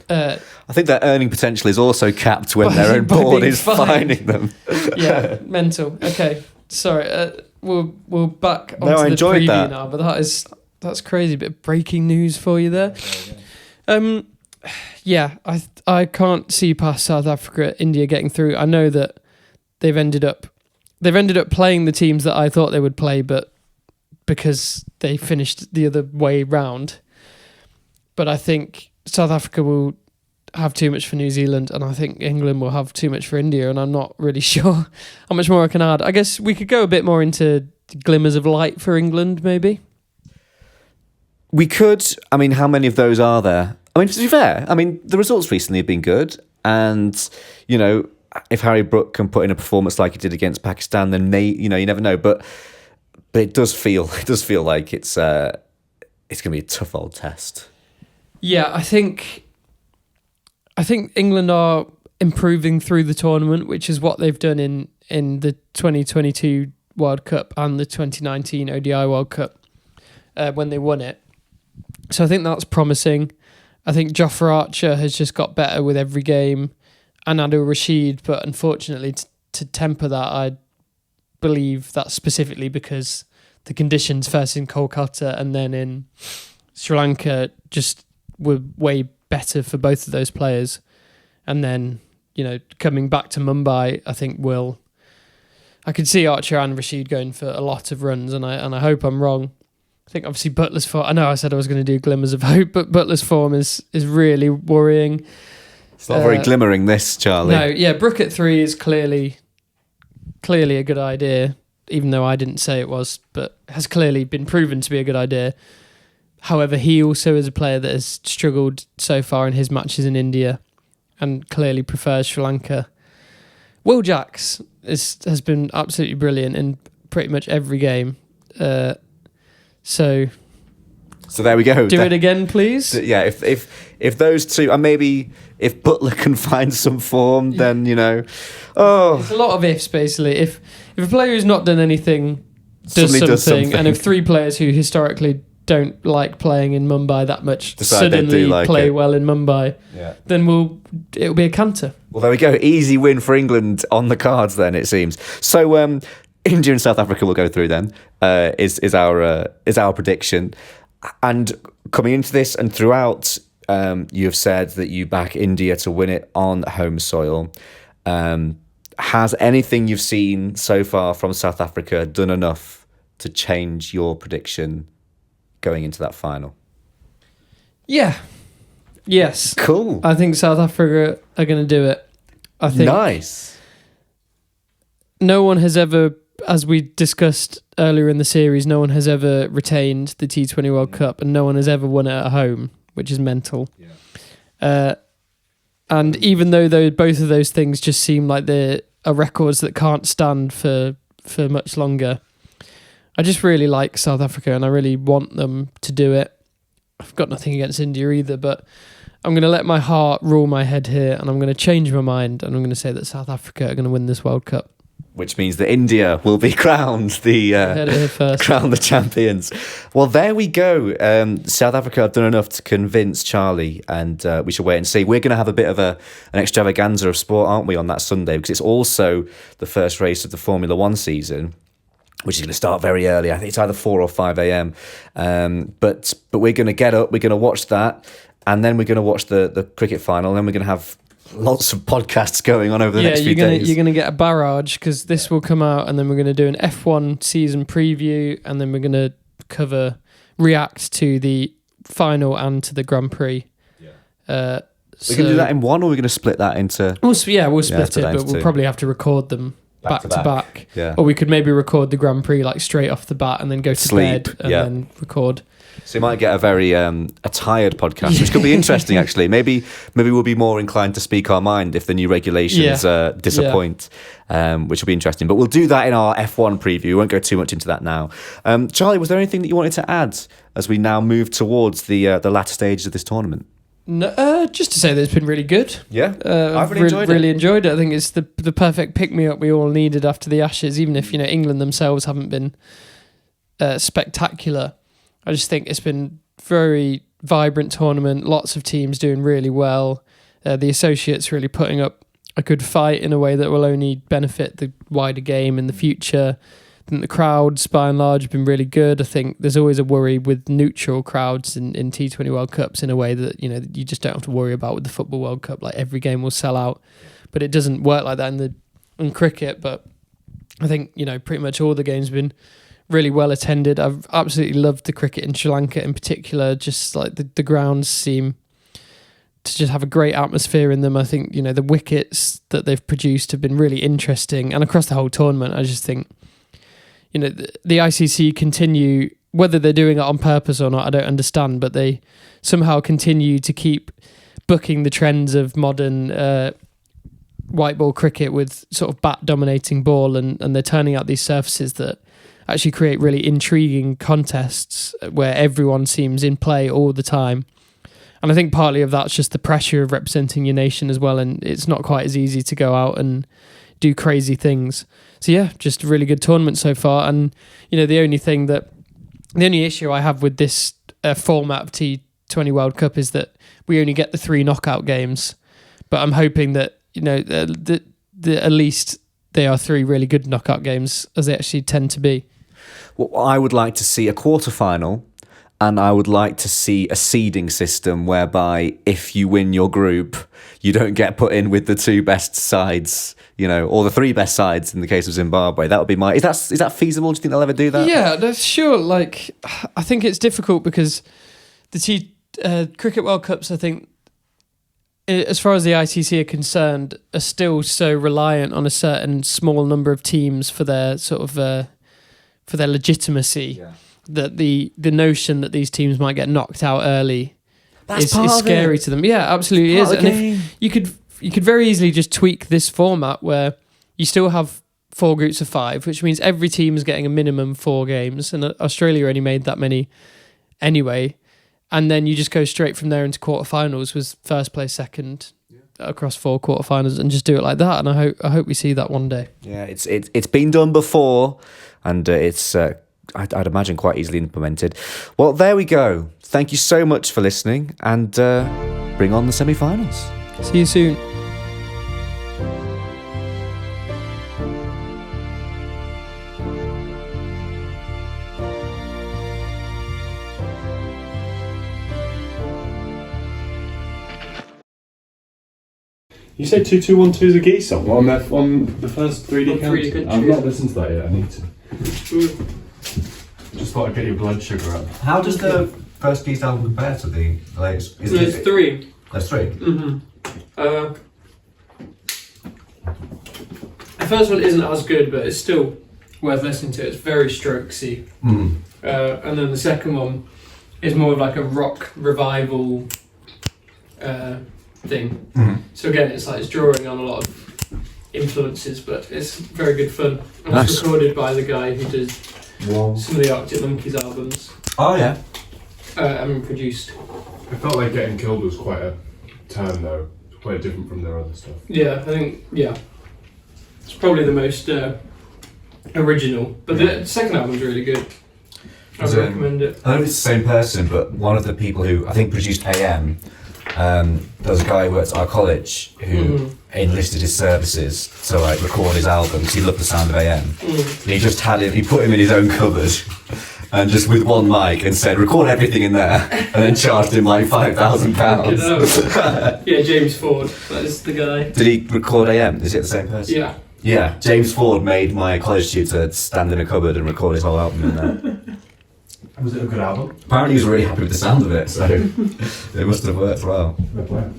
I think their earning potential is also capped when their own board is fining them. Yeah, mental. Okay, sorry. We'll back onto I the enjoyed preview that. now, but that's crazy. Bit of breaking news for you there. I can't see past South Africa, India getting through. I know that they've ended up playing the teams that I thought they would play, but because they finished the other way round. But I think South Africa will have too much for New Zealand, and I think England will have too much for India, and I'm not really sure how much more I can add. I guess we could go a bit more into glimmers of light for England, maybe. We could. I mean, how many of those are there? I mean, to be fair, the results recently have been good, and if Harry Brook can put in a performance like he did against Pakistan, then you never know. But it does feel like it's going to be a tough old test. Yeah, I think England are improving through the tournament, which is what they've done in the 2022 World Cup and the 2019 ODI World Cup when they won it. So I think that's promising. I think Jofra Archer has just got better with every game, and Adil Rashid, but unfortunately to temper that, I believe that's specifically because the conditions first in Kolkata and then in Sri Lanka just were way better for both of those players. And then, coming back to Mumbai, I think I could see Archer and Rashid going for a lot of runs, and I hope I'm wrong. I think obviously Butler's form, I know I said I was going to do glimmers of hope, but Butler's form is really worrying. It's not very glimmering, this, Charlie. No, yeah, Brook at 3 is clearly a good idea, even though I didn't say it was, but has clearly been proven to be a good idea. However, he also is a player that has struggled so far in his matches in India and clearly prefers Sri Lanka. Will Jacks has been absolutely brilliant in pretty much every game. So So there we go. Do it again, please. Yeah, if those two, and maybe if Butler can find some form, then It's a lot of ifs, basically. If a player who's not done anything does something, and if 3 players who historically don't like playing in Mumbai that much suddenly play well in Mumbai, then it'll be a canter. Well, there we go. Easy win for England on the cards then, it seems. So India and South Africa will go through then, is our prediction. And coming into this and throughout, you have said that you back India to win it on home soil. Has anything you've seen so far from South Africa done enough to change your prediction going into that final? Yeah. Yes. Cool. I think South Africa are going to do it. I think nice. No one has ever, as we discussed earlier in the series, no one has ever retained the T20 World Cup, and no one has ever won it at home, which is mental. Yeah. And even though both of those things just seem like they are records that can't stand for much longer, I just really like South Africa and I really want them to do it. I've got nothing against India either, but I'm going to let my heart rule my head here, and I'm going to change my mind, and I'm going to say that South Africa are going to win this World Cup. Which means that India will be crowned crowned the champions. Well, there we go. South Africa have done enough to convince Charlie, and we shall wait and see. We're going to have a bit of an extravaganza of sport, aren't we, on that Sunday? Because it's also the first race of the Formula One season, which is going to start very early. I think it's either 4 or 5 a.m. But we're going to get up, we're going to watch that, and then we're going to watch the cricket final, and then we're going to have lots of podcasts going on over the next few days. You're going to get a barrage, because this will come out, and then we're going to do an F1 season preview, and then we're going to react to the final and to the Grand Prix. We're going to do that in one, or we're going to split that into... We'll split it, but we'll probably have to record them back to back. Yeah. Or we could maybe record the Grand Prix like straight off the bat and then go to bed and then record. So you might get a very a tired podcast, which could be interesting actually. Maybe we'll be more inclined to speak our mind if the new regulations disappoint, which will be interesting. But we'll do that in our F1 preview. We won't go too much into that now. Charlie, was there anything that you wanted to add as we now move towards the latter stages of this tournament? No, just to say that it's been really good. Yeah, I've really enjoyed it. I think it's the perfect pick-me-up we all needed after the Ashes, even if England themselves haven't been spectacular. I just think it's been very vibrant tournament, lots of teams doing really well. The associates really putting up a good fight in a way that will only benefit the wider game in the future. I think the crowds, by and large, have been really good. I think there's always a worry with neutral crowds in T20 World Cups in a way that you just don't have to worry about with the Football World Cup. Like every game will sell out, but it doesn't work like that in cricket. But I think pretty much all the games have been really well attended. I've absolutely loved the cricket in Sri Lanka in particular. Just like the grounds seem to just have a great atmosphere in them. I think the wickets that they've produced have been really interesting, and across the whole tournament, I just think. The ICC continue, whether they're doing it on purpose or not, I don't understand, but they somehow continue to keep booking the trends of modern white ball cricket with sort of bat-dominating ball, and they're turning out these surfaces that actually create really intriguing contests where everyone seems in play all the time. And I think partly of that's just the pressure of representing your nation as well, and it's not quite as easy to go out and do crazy things. So yeah, just a really good tournament so far. And the only issue I have with this format of T20 World Cup is that we only get the 3 knockout games. But I'm hoping that at least they are 3 really good knockout games, as they actually tend to be. Well, I would like to see a quarterfinal, and I would like to see a seeding system whereby if you win your group, you don't get put in with the 2 best sides, or the 3 best sides in the case of Zimbabwe. That would be my... Is that feasible? Do you think they'll ever do that? Yeah, that's sure. Like, I think it's difficult because the Cricket World Cups, I think, as far as the ICC are concerned, are still so reliant on a certain small number of teams for their sort of for their legitimacy. Yeah. That the notion that these teams might get knocked out early is scary to them. Yeah, absolutely is. And if you could very easily just tweak this format where you still have 4 groups of 5, which means every team is getting a minimum 4 games, and Australia only made that many anyway, and then you just go straight from there into quarterfinals with first place, second across 4 quarterfinals, and just do it like that. And I hope we see that one day. Yeah, it's been done before, and it's I'd imagine quite easily implemented. Well, there we go. Thank you so much for listening, and bring on the semi-finals. See you soon. You say 2212 is a Geese song on the first 3D On 3D count? count, I've yeah. not listened to that yet. I need to. Just thought I'd get your blood sugar up. How does the first Geese album compare to the latest? There's 3. There's 3. Mm-hmm. The first one isn't as good, but it's still worth listening to. It's very strokesy. Mm. And then the second one is more of like a rock revival thing. Mm. So again, it's drawing on a lot of influences, but it's very good fun. And Nice. it's recorded by the guy who did Wow. some of the Arctic Monkeys albums. Oh yeah. And produced. I felt like Getting Killed was quite a turn though. It's quite different from their other stuff. Yeah, I think, it's probably the most original. But the second album's really good. I would recommend it. I don't know if it's the same person, but one of the people who I think produced AM, there was a guy who worked at our college who enlisted his services to record his album because he loved the sound of AM. And he just he put him in his own cupboard and just with one mic and said, record everything in there, and then charged him £5,000. Yeah, James Ford, that is the guy. Did he record AM? Is it the same person? Yeah. Yeah, James Ford made my college tutor stand in a cupboard and record his whole album in there. Was it a good album? Apparently he was really happy with the sound of it, so it must have worked well. Fair play.